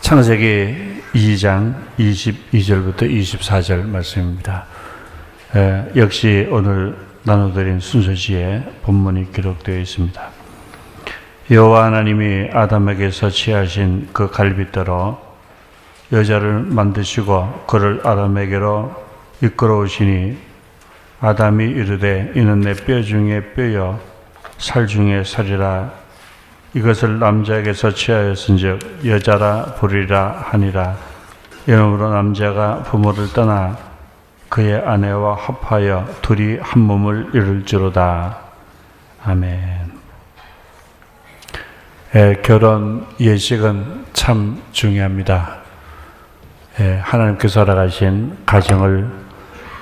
창세기 2장 22절부터 24절 말씀입니다. 역시 오늘 나눠드린 순서지에 본문이 기록되어 있습니다. 여호와 하나님이 아담에게서 취하신 그 갈빗대로 여자를 만드시고 그를 아담에게로 이끌어오시니 아담이 이르되 이는 내 뼈 중에 뼈여 살 중에 살이라. 이것을 남자에게서 취하였은즉 여자라 부르리라 하니라. 이러므로 남자가 부모를 떠나 그의 아내와 합하여 둘이 한 몸을 이룰지로다. 아멘. 결혼 예식은 참 중요합니다. 하나님께서 허락하신 가정을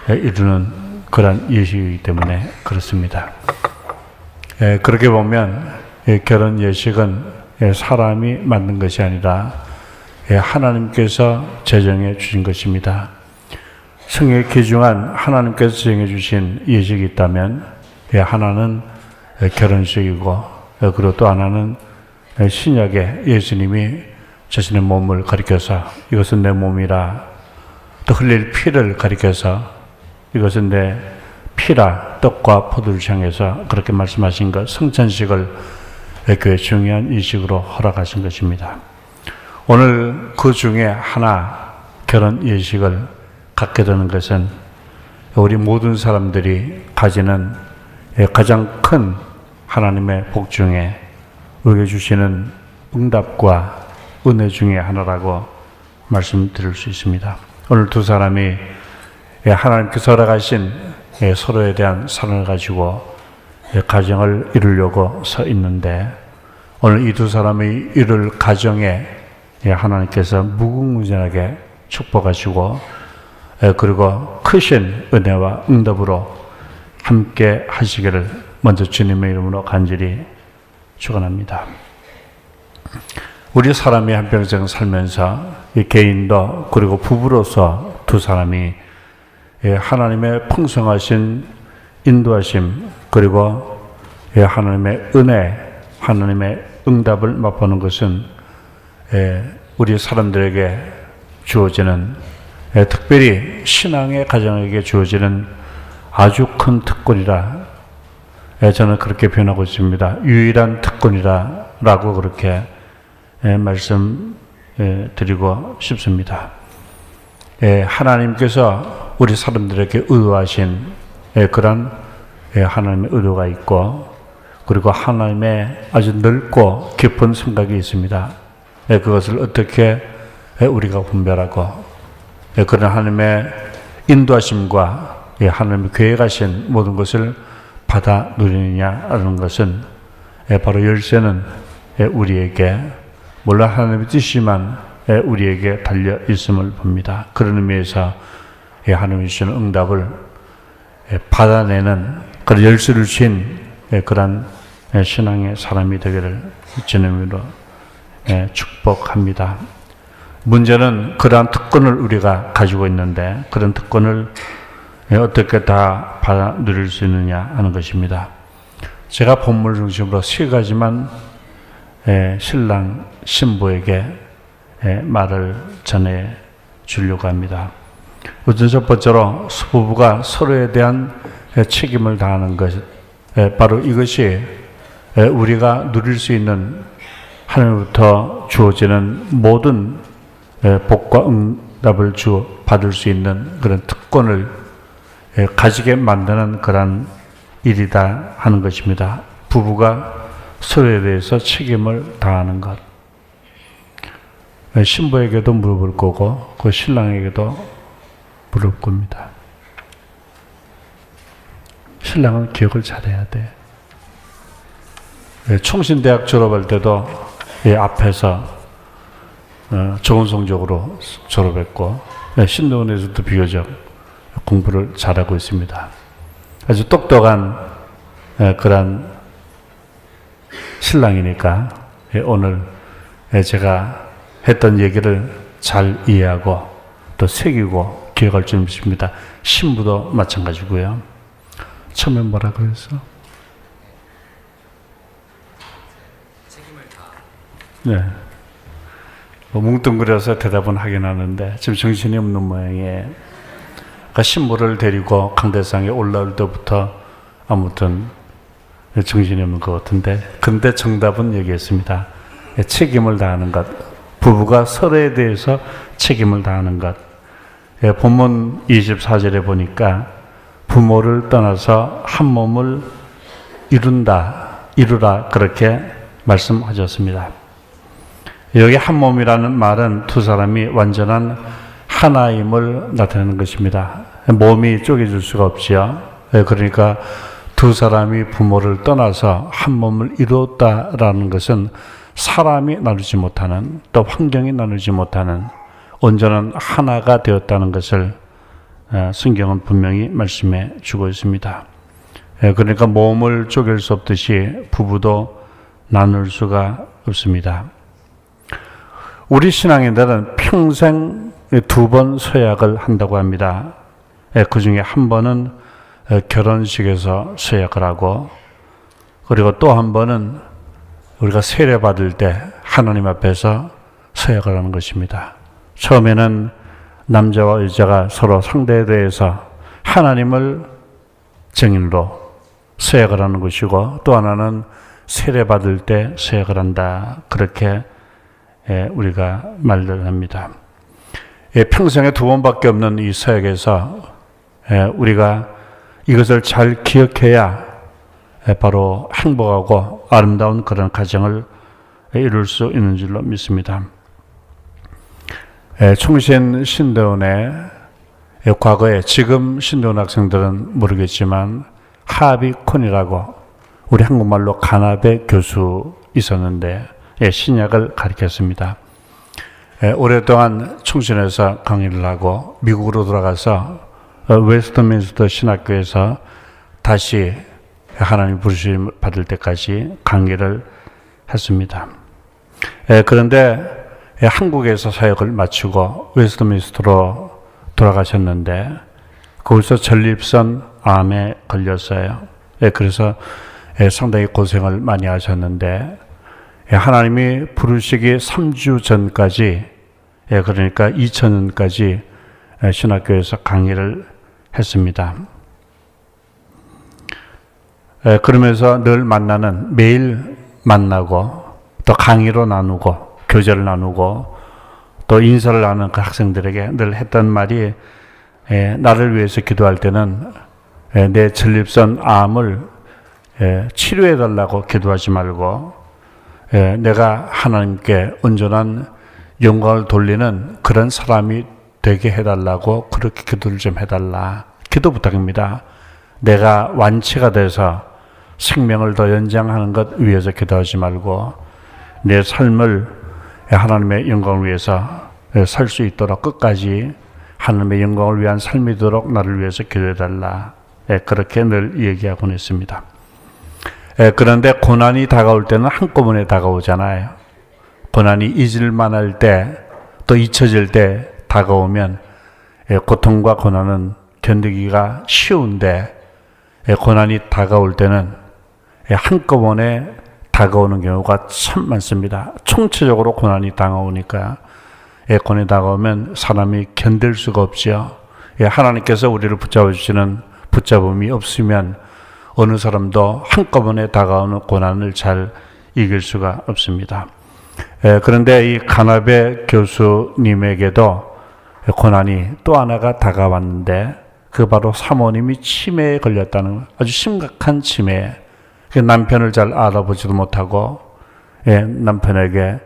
이루는 그런 예식이기 때문에 그렇습니다. 그렇게 보면 결혼 예식은 사람이 만든 것이 아니라 하나님께서 제정해 주신 것입니다. 성경에 기중한 하나님께서 제정해 주신 예식이 있다면 하나는 결혼식이고 그리고 또 하나는 신약에 예수님이 자신의 몸을 가리켜서 이것은 내 몸이라, 또 흘릴 피를 가리켜서 이것은 내 피라, 떡과 포도를 향해서 그렇게 말씀하신 것, 성찬식을 교회 중요한 이식으로 허락하신 것입니다. 오늘 그 중에 하나 결혼 예식을 갖게 되는 것은 우리 모든 사람들이 가지는 가장 큰 하나님의 복 중에 우리에게 주시는 응답과 은혜 중에 하나라고 말씀드릴 수 있습니다. 오늘 두 사람이 하나님께서 허락하신 서로에 대한 사랑을 가지고 가정을 이루려고 서 있는데, 오늘 이 두 사람이 이룰 가정에 하나님께서 무궁무진하게 축복하시고 그리고 크신 은혜와 응답으로 함께 하시기를 먼저 주님의 이름으로 간절히 축원합니다. 우리 사람이 한평생 살면서 개인도 그리고 부부로서 두 사람이 하나님의 풍성하신 인도하심 그리고 하나님의 은혜, 하나님의 응답을 맛보는 것은 우리 사람들에게 주어지는, 특별히 신앙의 가정에게 주어지는 아주 큰 특권이라 저는 그렇게 표현하고 있습니다. 유일한 특권이라고 그렇게 말씀드리고 싶습니다. 하나님께서 우리 사람들에게 의도하신 그런 하나님의 의도가 있고, 그리고 하나님의 아주 넓고 깊은 생각이 있습니다. 그것을 어떻게 우리가 분별하고 그런 하나님의 인도하심과 하나님의 계획하신 모든 것을 받아 누리느냐 하는 것은 바로 열쇠는 우리에게, 물론 하나님의 뜻이지만 우리에게 달려 있음을 봅니다. 그런 의미에서 하나님이 주시는 응답을 받아내는 그런 열쇠를 주신 그런 신앙의 사람이 되기를 주님으로 축복합니다. 문제는 그러한 특권을 우리가 가지고 있는데 그런 특권을 어떻게 다 받아 누릴 수 있느냐 하는 것입니다. 제가 본문을 중심으로 세 가지만 신랑 신부에게 말을 전해 주려고 합니다. 우선 첫 번째로 부부가 서로에 대한 책임을 다하는 것, 바로 이것이 우리가 누릴 수 있는 하나님부터 주어지는 모든 복과 응답을 받을 수 있는 그런 특권을 가지게 만드는 그런 일이다 하는 것입니다. 부부가 서로에 대해서 책임을 다하는 것. 신부에게도 물어볼 거고 그 신랑에게도 물을 겁니다. 신랑은 기억을 잘해야 돼. 총신대학 졸업할 때도 앞에서 좋은 성적으로 졸업했고, 신도원에서도 비교적 공부를 잘하고 있습니다. 아주 똑똑한 그런 신랑이니까 오늘 제가 했던 얘기를 잘 이해하고 또 새기고 기억할 줄 믿습니다. 신부도 마찬가지고요. 처음에 뭐라 그랬어? 책임을 다. 네. 뭉뚱그려서 대답은 하긴 하는데 지금 정신이 없는 모양이에요. 그러니까 신부를 데리고 강대상에 올라올 때부터 아무튼 정신이 없는 것 같은데, 근데 정답은 여기 있습니다. 책임을 다하는 것. 부부가 서로에 대해서 책임을 다하는 것. 본문 24절에 보니까 부모를 떠나서 한 몸을 이루라 그렇게 말씀하셨습니다. 여기 한 몸이라는 말은 두 사람이 완전한 하나임을 나타내는 것입니다. 몸이 쪼개질 수가 없지요. 그러니까 두 사람이 부모를 떠나서 한 몸을 이루었다라는 것은 사람이 나누지 못하는, 또 환경이 나누지 못하는 온전한 하나가 되었다는 것을 성경은 분명히 말씀해 주고 있습니다. 그러니까 몸을 쪼갤 수 없듯이 부부도 나눌 수가 없습니다. 우리 신앙인들은 평생 두 번 서약을 한다고 합니다. 그 중에 한 번은 결혼식에서 서약을 하고, 그리고 또 한 번은 우리가 세례 받을 때 하나님 앞에서 서약을 하는 것입니다. 처음에는 남자와 여자가 서로 상대에 대해서 하나님을 증인으로 서약을 하는 것이고, 또 하나는 세례 받을 때 서약을 한다, 그렇게 우리가 말을 합니다. 평생에 두 번밖에 없는 이 서약에서 우리가 이것을 잘 기억해야 바로 행복하고 아름다운 그런 가정을 이룰 수 있는 줄로 믿습니다. 총신 신대원의 과거에, 지금 신대원 학생들은 모르겠지만 하비 콘이라고 우리 한국말로 간압의 교수 있었는데 신약을 가르쳤습니다. 오랫동안 총신에서 강의를 하고 미국으로 돌아가서 웨스트민스터 신학교에서 다시 하나님 부르심 받을 때까지 강의를 했습니다. 그런데 한국에서 사역을 마치고 웨스트민스터로 돌아가셨는데 거기서 전립선 암에 걸렸어요. 그래서 상당히 고생을 많이 하셨는데 하나님이 부르시기 3주 전까지, 그러니까 2000년까지 신학교에서 강의를 했습니다. 그러면서 늘 매일 만나고 또 강의로 나누고 교제를 나누고 또 인사를 하는 그 학생들에게 늘 했던 말이, 나를 위해서 기도할 때는 내 전립선 암을 치료해 달라고 기도하지 말고 내가 하나님께 온전한 영광을 돌리는 그런 사람이 되게 해달라고 그렇게 기도를 좀 해달라. 기도 부탁입니다. 내가 완치가 돼서 생명을 더 연장하는 것 위해서 기도하지 말고 내 삶을 하나님의 영광을 위해서 살 수 있도록 끝까지 하나님의 영광을 위한 삶이 되도록 나를 위해서 기도해달라. 그렇게 늘 얘기하곤 했습니다. 그런데 고난이 다가올 때는 한꺼번에 다가오잖아요. 고난이 잊을만할 때, 또 잊혀질 때 다가오면 고통과 고난은 견디기가 쉬운데, 고난이 다가올 때는 한꺼번에 다가오는 경우가 참 많습니다. 총체적으로 고난이 다가오니까, 고난이 다가오면 사람이 견딜 수가 없지요. 하나님께서 우리를 붙잡아 주시는 붙잡음이 없으면 어느 사람도 한꺼번에 다가오는 고난을 잘 이길 수가 없습니다. 그런데 이 간압의 교수님에게도 고난이 또 하나가 다가왔는데, 그 바로 사모님이 치매에 걸렸다는 아주 심각한 치매. 남편을 잘 알아보지도 못하고 남편에게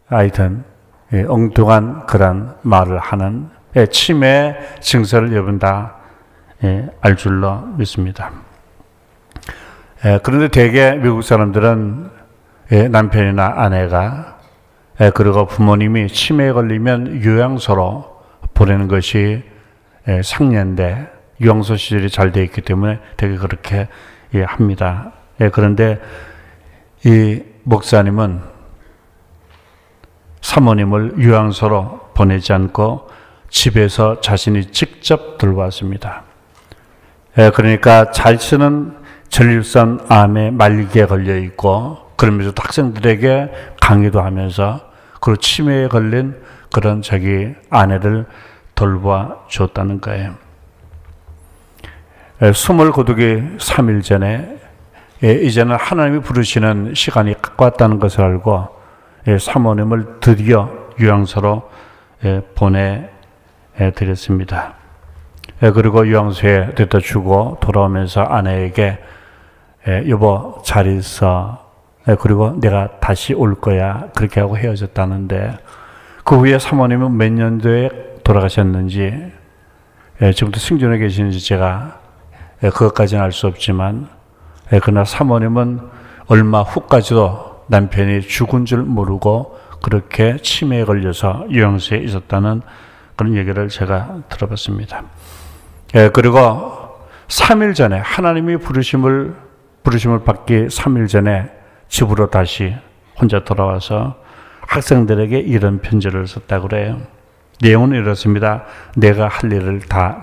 하여튼 엉뚱한 그런 말을 하는 치매 증세를 여러분 다 알 줄로 믿습니다. 그런데 대개 미국 사람들은 남편이나 아내가 그리고 부모님이 치매에 걸리면 요양소로 보내는 것이 상례인데, 요양소 시설이 잘 되어 있기 때문에 되게 그렇게 합니다. 그런데 이 목사님은 사모님을 요양소로 보내지 않고 집에서 자신이 직접 돌보았습니다. 그러니까 자신은 전립선 암에 말기에 걸려 있고, 그러면서 학생들에게 강의도 하면서 그리고 치매에 걸린 그런 자기 아내를 돌봐 줬다는 거예요. 숨을 거두기 3일 전에 이제는 하나님이 부르시는 시간이 가까웠다는 것을 알고 사모님을 드디어 유양소로 보내드렸습니다. 그리고 유양소에 데려다 주고 돌아오면서 아내에게 여보 잘 있어. 그리고 내가 다시 올 거야. 그렇게 하고 헤어졌다는데 그 후에 사모님은 몇 년도에 돌아가셨는지 지금도 생존해 계시는지 제가 그것까지는 알 수 없지만 그러나 사모님은 얼마 후까지도 남편이 죽은 줄 모르고 그렇게 치매에 걸려서 요양소에 있었다는 그런 얘기를 제가 들어봤습니다. 그리고 3일 전에 하나님이 부르심을 받기 3일 전에 집으로 다시 혼자 돌아와서 학생들에게 이런 편지를 썼다고 그래요. 내용은 이렇습니다. 내가 할 일을 다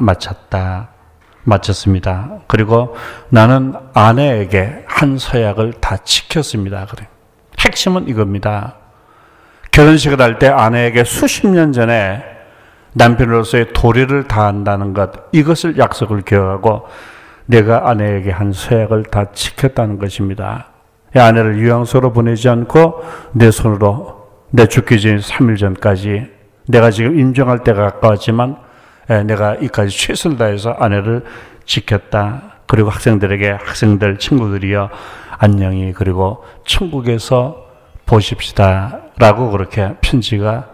마쳤습니다. 그리고 나는 아내에게 한 서약을 다 지켰습니다. 그래. 핵심은 이겁니다. 결혼식을 할 때 아내에게 수십 년 전에 남편으로서의 도리를 다한다는 것, 이것을 약속을 기억하고 내가 아내에게 한 서약을 다 지켰다는 것입니다. 아내를 유양소로 보내지 않고 내 손으로 내 죽기 전 3일 전까지 내가 지금 임종할 때가 가까웠지만 내가 이까지 최선을 다해서 아내를 지켰다. 그리고 학생들, 친구들이여 안녕히 그리고 천국에서 보십시다. 라고 그렇게 편지가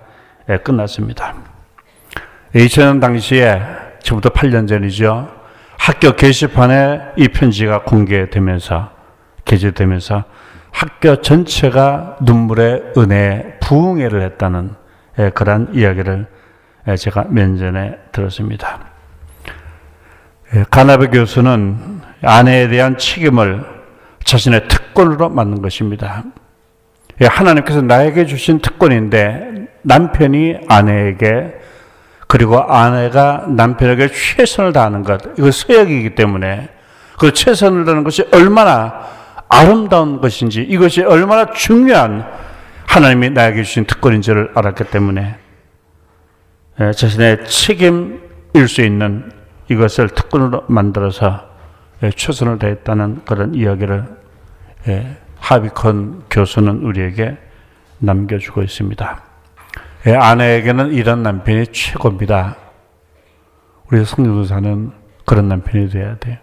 끝났습니다. 2000년 당시에 지금부터 8년 전이죠. 학교 게시판에 이 편지가 공개되면서 학교 전체가 눈물의 은혜에 부흥회를 했다는 그런 이야기를 제가 몇 전에 들었습니다. 가나베 교수는 아내에 대한 책임을 자신의 특권으로 맞는 것입니다. 하나님께서 나에게 주신 특권인데 남편이 아내에게 그리고 아내가 남편에게 최선을 다하는 것, 이거 서약이기 때문에 그 최선을 다하는 것이 얼마나 아름다운 것인지, 이것이 얼마나 중요한 하나님이 나에게 주신 특권인지를 알았기 때문에 자신의 책임일 수 있는 이것을 특권으로 만들어서 최선을 다했다는 그런 이야기를 하비콘 교수는 우리에게 남겨주고 있습니다. 아내에게는 이런 남편이 최고입니다. 우리 성도사는 그런 남편이 돼야 돼요.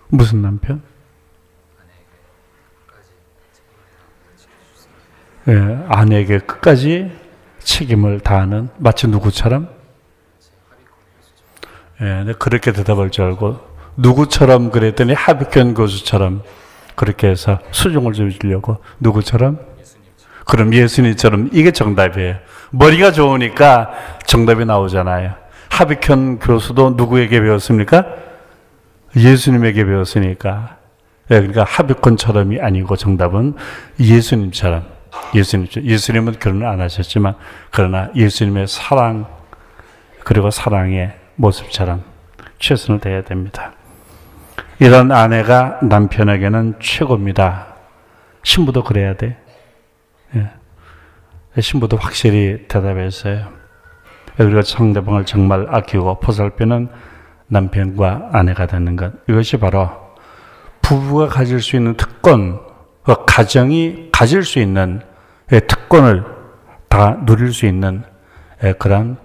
무슨 남편? 아내에게 끝까지 책임을 다하는, 마치 누구처럼? 그렇게 대답할 줄 알고 누구처럼 그랬더니 하비콘 교수처럼 그렇게 해서 수종을 좀 주려고. 누구처럼? 그럼 예수님처럼. 이게 정답이에요. 머리가 좋으니까 정답이 나오잖아요. 하비콘 교수도 누구에게 배웠습니까? 예수님에게 배웠으니까. 그러니까 하비콘처럼이 아니고 정답은 예수님처럼. 예수님은 결혼을 안 하셨지만 그러나 예수님의 사랑 그리고 사랑의 모습처럼 최선을 다해야 됩니다. 이런 아내가 남편에게는 최고입니다. 신부도 그래야 돼. 신부도 확실히 대답했어요. 우리가 상대방을 정말 아끼고 보살피는 남편과 아내가 되는 것, 이것이 바로 부부가 가질 수 있는 특권, 가정이 가질 수 있는 특권을 다 누릴 수 있는 그런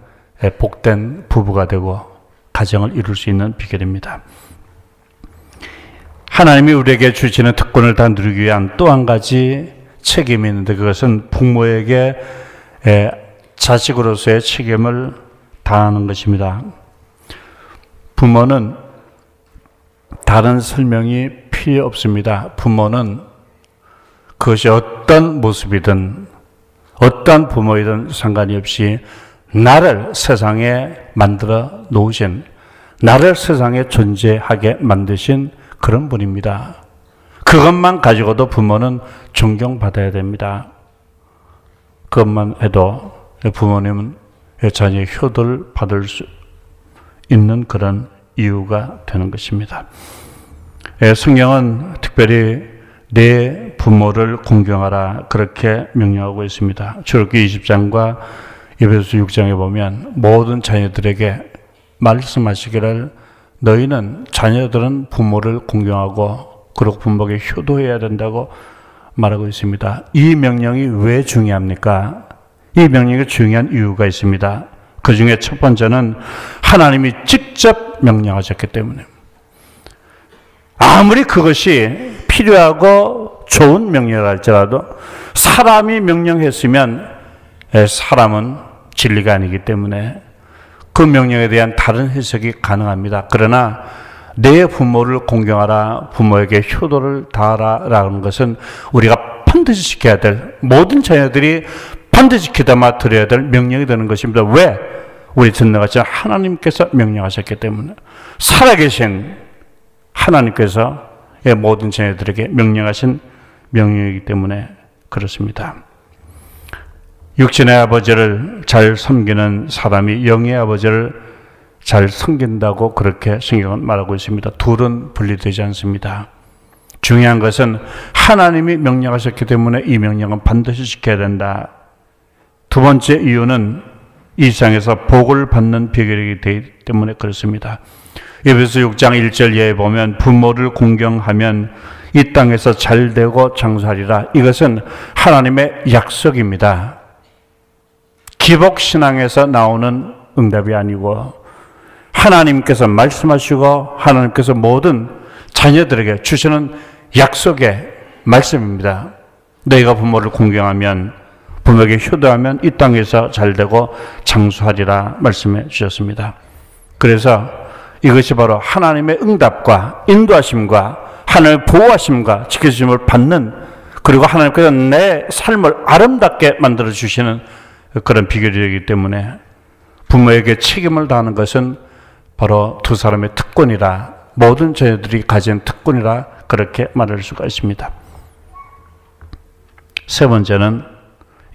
복된 부부가 되고 가정을 이룰 수 있는 비결입니다. 하나님이 우리에게 주시는 특권을 다 누리기 위한 또 한 가지 책임이 있는데 그것은 부모에게 자식으로서의 책임을 다하는 것입니다. 부모는 다른 설명이 필요 없습니다. 부모는 그것이 어떤 모습이든 어떤 부모이든 상관이 없이 나를 세상에 만들어 놓으신, 나를 세상에 존재하게 만드신 그런 분입니다. 그것만 가지고도 부모는 존경받아야 됩니다. 그것만 해도 부모님은 자녀의 효도를 받을 수 있는 그런 이유가 되는 것입니다. 성경은 특별히 내 부모를 공경하라 그렇게 명령하고 있습니다. 출애굽기 20장과 에베소서 6장에 보면 모든 자녀들에게 말씀하시기를 너희는 자녀들은 부모를 공경하고 그리고 부모에게 효도해야 된다고 말하고 있습니다. 이 명령이 왜 중요합니까? 이 명령이 중요한 이유가 있습니다. 그 중에 첫 번째는 하나님이 직접 명령하셨기 때문에 아무리 그것이 필요하고 좋은 명령을 할지라도 사람이 명령했으면 사람은 진리가 아니기 때문에 그 명령에 대한 다른 해석이 가능합니다. 그러나 내 부모를 공경하라, 부모에게 효도를 다하라 라는 것은 우리가 반드시 지켜야 될, 모든 자녀들이 반드시 귀담아 들어야 될 명령이 되는 것입니다. 왜? 우리 전능하신 하나님께서 명령하셨기 때문에, 살아계신 하나님께서 모든 자녀들에게 명령하신 명령이기 때문에 그렇습니다. 육신의 아버지를 잘 섬기는 사람이 영의 아버지를 잘 섬긴다고 그렇게 성경은 말하고 있습니다. 둘은 분리되지 않습니다. 중요한 것은 하나님이 명령하셨기 때문에 이 명령은 반드시 지켜야 된다. 두 번째 이유는 이 세상에서 복을 받는 비결이기 때문에 그렇습니다. 에베소 6장 1절 이하에 보면 부모를 공경하면 이 땅에서 잘되고 장수하리라. 이것은 하나님의 약속입니다. 기복신앙에서 나오는 응답이 아니고 하나님께서 말씀하시고 하나님께서 모든 자녀들에게 주시는 약속의 말씀입니다. 너희가 부모를 공경하면, 부모에게 효도하면 이 땅에서 잘되고 장수하리라 말씀해 주셨습니다. 그래서 이것이 바로 하나님의 응답과 인도하심과 하나님의 보호하심과 지켜주심을 받는, 그리고 하나님께서 내 삶을 아름답게 만들어 주시는 그런 비결이기 때문에 부모에게 책임을 다하는 것은 바로 두 사람의 특권이라, 모든 자녀들이 가진 특권이라 그렇게 말할 수가 있습니다. 세 번째는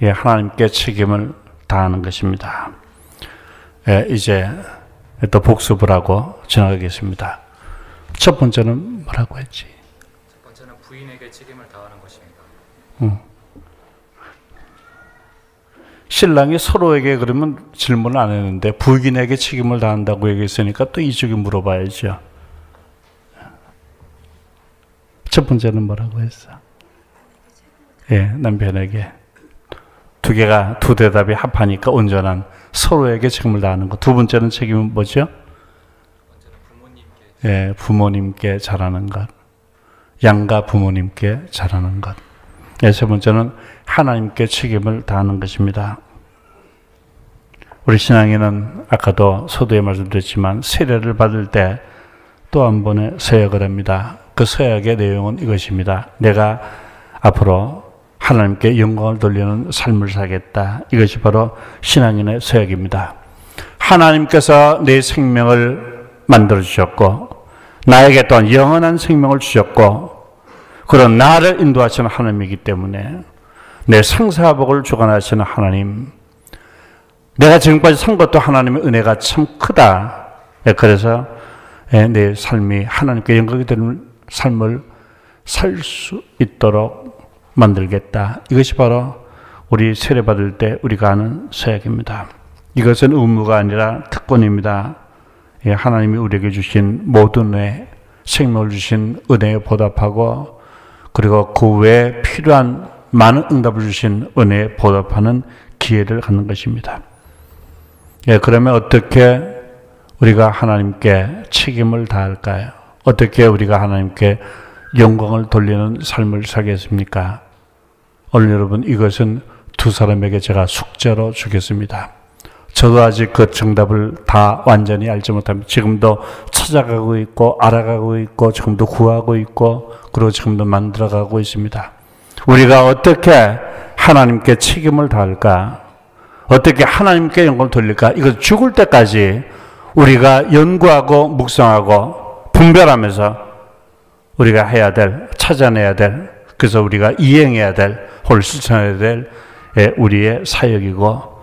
하나님께 책임을 다하는 것입니다. 이제 또 복습을 하고 지나가겠습니다. 첫 번째는 뭐라고 했지? 첫 번째는 부인에게 책임을 다하는 것입니다. 신랑이 서로에게 그러면 질문을 안 했는데 부인에게 책임을 다한다고 얘기했으니까 또 이쪽에 물어봐야죠. 첫 번째는 뭐라고 했어? 남편에게. 두 대답이 합하니까 온전한 서로에게 책임을 다하는 것. 두 번째는 책임은 뭐죠? 부모님께 잘하는 것. 양가 부모님께 잘하는 것. 세 번째는 하나님께 책임을 다하는 것입니다. 우리 신앙에는 아까도 서두에 말씀드렸지만 세례를 받을 때 또 한 번의 서약을 합니다. 그 서약의 내용은 이것입니다. 내가 앞으로 하나님께 영광을 돌리는 삶을 살겠다. 이것이 바로 신앙인의 서약입니다. 하나님께서 내 생명을 만들어 주셨고 나에게 또한 영원한 생명을 주셨고 그런 나를 인도하시는 하나님이기 때문에 내 생사복을 주관하시는 하나님, 내가 지금까지 산 것도 하나님의 은혜가 참 크다. 그래서 내 삶이 하나님께 영광이 되는 삶을 살 수 있도록 만들겠다. 이것이 바로 우리 세례받을 때 우리가 하는 서약입니다. 이것은 의무가 아니라 특권입니다. 하나님이 우리에게 주신 모든 은혜, 생명을 주신 은혜에 보답하고 그리고 그 외에 필요한 많은 응답을 주신 은혜에 보답하는 기회를 갖는 것입니다. 그러면 어떻게 우리가 하나님께 책임을 다할까요? 어떻게 우리가 하나님께 영광을 돌리는 삶을 살겠습니까? 오늘 여러분 이것은 두 사람에게 제가 숙제로 주겠습니다. 저도 아직 그 정답을 다 완전히 알지 못합니다. 지금도 찾아가고 있고 알아가고 있고 지금도 구하고 있고 그리고 지금도 만들어가고 있습니다. 우리가 어떻게 하나님께 책임을 다할까? 어떻게 하나님께 영광을 돌릴까? 이거 죽을 때까지 우리가 연구하고 묵상하고 분별하면서 우리가 해야 될, 찾아내야 될, 그래서 우리가 이행해야 될, 혹은 실천해야 될 우리의 사역이고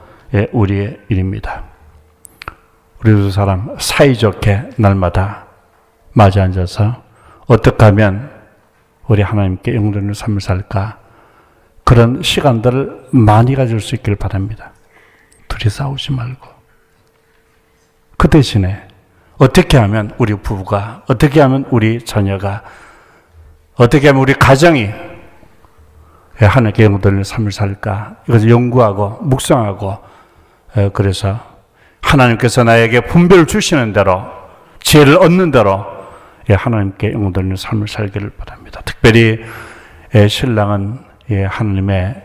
우리의 일입니다. 우리 두 사람 사이좋게 날마다 마주 앉아서 어떻게 하면 우리 하나님께 영혼을 삶을 살까? 그런 시간들을 많이 가질 수 있기를 바랍니다. 둘이 싸우지 말고. 그 대신에 어떻게 하면 우리 부부가, 어떻게 하면 우리 자녀가, 어떻게 하면 우리 가정이 하나님께 영혼을 삶을 살까? 이것을 연구하고 묵상하고, 그래서 하나님께서 나에게 분별을 주시는 대로, 지혜를 얻는 대로 하나님께 영혼을 삶을 살기를 바랍니다. 특별히 신랑은 하나님의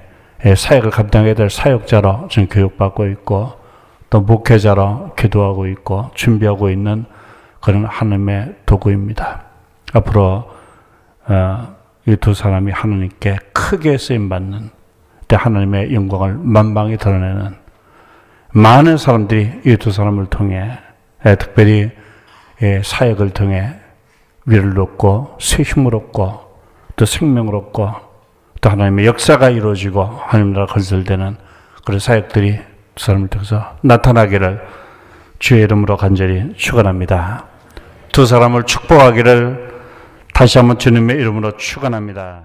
사역을 감당해야 될 사역자로 지금 교육받고 있고, 또 목회자로 기도하고 있고 준비하고 있는 그런 하나님의 도구입니다. 앞으로 이 두 사람이 하나님께 크게 쓰임받는 때 하나님의 영광을 만방히 드러내는 많은 사람들이 이 두 사람을 통해, 특별히 사역을 통해 위를 얻고 새 힘을 얻고 또 생명을 얻고 또 하나님의 역사가 이루어지고 하나님 나라가 건설되는 그런 사역들이 두 사람을 통해서 나타나기를 주의 이름으로 간절히 축원합니다. 두 사람을 축복하기를 다시 한번 주님의 이름으로 축원합니다.